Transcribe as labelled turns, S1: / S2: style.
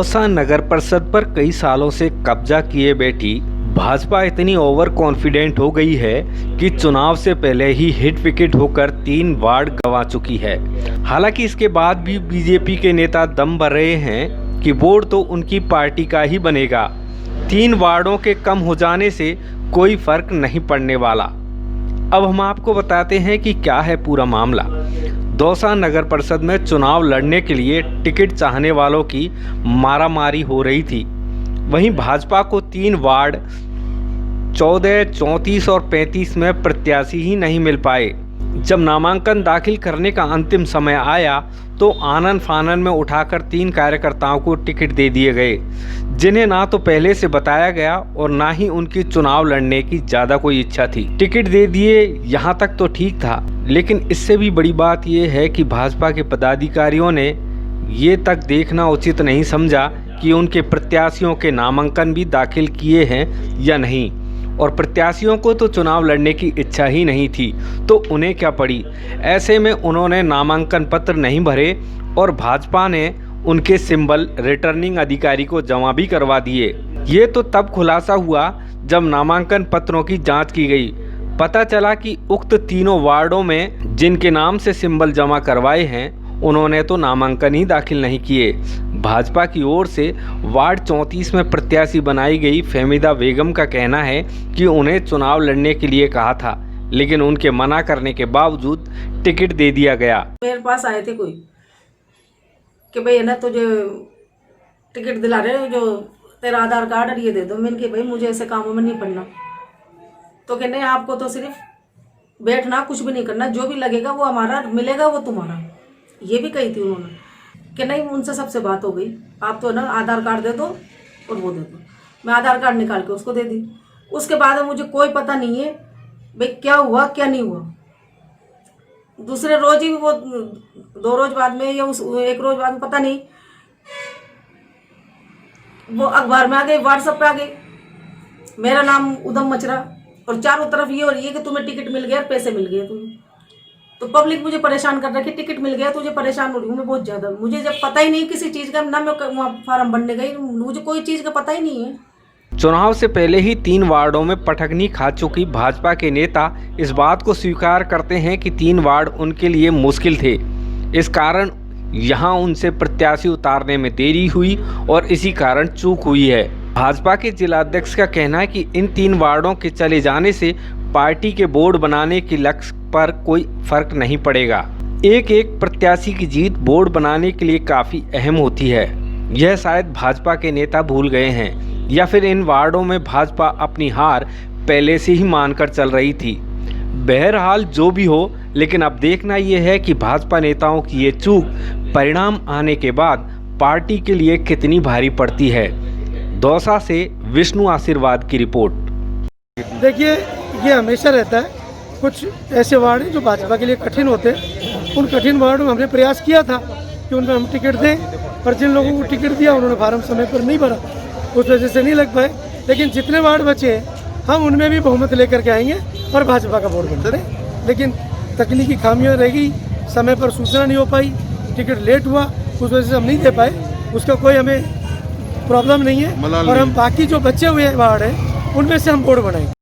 S1: दौसा नगर परिषद पर कई सालों से कब्जा किए बैठी भाजपा इतनी ओवर कॉन्फिडेंट हो गई है कि चुनाव से पहले ही हिट विकेट होकर 3 वार्ड गंवा चुकी है। हालांकि इसके बाद भी बीजेपी के नेता दम भर रहे हैं कि वोट तो उनकी पार्टी का ही बनेगा। 3 वार्डों के कम हो जाने से कोई फर्क नहीं पड़ने वाला। अब हम आपको बताते हैं कि क्या है पूरा मामला। दौसा नगर परिषद में चुनाव लड़ने के लिए टिकट चाहने वालों की मारामारी हो रही थी। वहीं भाजपा को 3 वार्ड 14, 34 और 35 में प्रत्याशी ही नहीं मिल पाए। जब नामांकन दाखिल करने का अंतिम समय आया तो आनन फानन में उठाकर 3 कार्यकर्ताओं को टिकट दे दिए गए, जिन्हें ना तो पहले से बताया गया और ना ही उनकी चुनाव लड़ने की ज़्यादा कोई इच्छा थी। टिकट दे दिए, यहाँ तक तो ठीक था, लेकिन इससे भी बड़ी बात यह है कि भाजपा के पदाधिकारियों ने ये तक देखना उचित नहीं समझा कि उनके प्रत्याशियों के नामांकन भी दाखिल किए हैं या नहीं, और प्रत्याशियों को तो चुनाव लड़ने की इच्छा ही नहीं थी, तो उन्हें क्या पड़ी। ऐसे में उन्होंने नामांकन पत्र नहीं भरे और भाजपा ने उनके सिंबल रिटर्निंग अधिकारी को जमा भी करवा दिए। ये तो तब खुलासा हुआ जब नामांकन पत्रों की जांच की गई। पता चला कि उक्त तीनों वार्डों में जिनके नाम से सिंबल जमा करवाए हैं उन्होंने तो नामांकन ही दाखिल नहीं किए। भाजपा की ओर से वार्ड 34 में प्रत्याशी बनाई गई फहमीदा बेगम का कहना है कि उन्हें चुनाव लड़ने के लिए कहा था, लेकिन उनके मना करने के बावजूद टिकट दे दिया गया।
S2: मेरे पास आए थे कोई कि भाई है ना तुझे टिकट दिला रहे हो, जो तेरा आधार कार्ड और ये दे दो। मैंने कहा भाई मुझे ऐसे कामों में नहीं पड़ना। तो कहने आपको तो सिर्फ बैठना, कुछ भी नहीं करना, जो भी लगेगा वो हमारा मिलेगा, वो तुम्हारा। ये भी कही थी उन्होंने कि नहीं। उनसे सबसे बात हो गई, आप तो ना आधार कार्ड दे दो और वो दे दो। मैं आधार कार्ड निकाल के उसको दे दी। उसके बाद मुझे कोई पता नहीं है भाई क्या हुआ क्या नहीं हुआ। दूसरे रोज ही वो 2 रोज बाद में या उस 1 रोज बाद में पता नहीं, वो अखबार में आ गई, व्हाट्सएप पे आ गई, मेरा नाम उदम मचरा, और चारों तरफ ये और ये कि तुम्हें टिकट मिल गया, पैसे मिल गए तुम्हें। तो पब्लिक मुझे परेशान कर रही है, टिकट मिल गया तुझे, परेशान हो रही हूँ मैं बहुत ज़्यादा। मुझे जब पता ही नहीं किसी चीज़ का, ना मैं वहाँ फार्म भरने गई, मुझे कोई चीज़ का पता ही नहीं है।
S1: चुनाव से पहले ही 3 वार्डों में पटखनी खा चुकी भाजपा के नेता इस बात को स्वीकार करते हैं कि 3 वार्ड उनके लिए मुश्किल थे। इस कारण यहां उनसे प्रत्याशी उतारने में देरी हुई और इसी कारण चूक हुई है। भाजपा के जिलाध्यक्ष का कहना है कि इन 3 वार्डों के चले जाने से पार्टी के बोर्ड बनाने के लक्ष्य पर कोई फर्क नहीं पड़ेगा। एक प्रत्याशी की जीत बोर्ड बनाने के लिए काफ़ी अहम होती है। यह शायद भाजपा के नेता भूल गए हैं, या फिर इन वार्डों में भाजपा अपनी हार पहले से ही मानकर चल रही थी। बहरहाल जो भी हो, लेकिन अब देखना यह है कि भाजपा नेताओं की ये चूक परिणाम आने के बाद पार्टी के लिए कितनी भारी पड़ती है। दौसा से विष्णु आशीर्वाद की रिपोर्ट।
S3: देखिए, ये हमेशा रहता है, कुछ ऐसे वार्ड हैं जो भाजपा के लिए कठिन होते हैं। उन कठिन वार्डों में हमने प्रयास किया था कि उनमें हम टिकट दें, पर जिन लोगों को टिकट दिया उन्होंने फार्म समय पर नहीं भरा, उस वजह से नहीं लग पाए। लेकिन जितने वार्ड बचे हैं हम उनमें भी बहुमत लेकर के आएंगे और भाजपा का बोर्ड बनता रहे। लेकिन तकनीकी खामियां रह गई, समय पर सूचना नहीं हो पाई, टिकट लेट हुआ, उस वजह से हम नहीं दे पाए। उसका कोई हमें प्रॉब्लम नहीं है, और हम बाकी जो बचे हुए वार्ड हैं उनमें से हम बोर्ड बनाएंगे।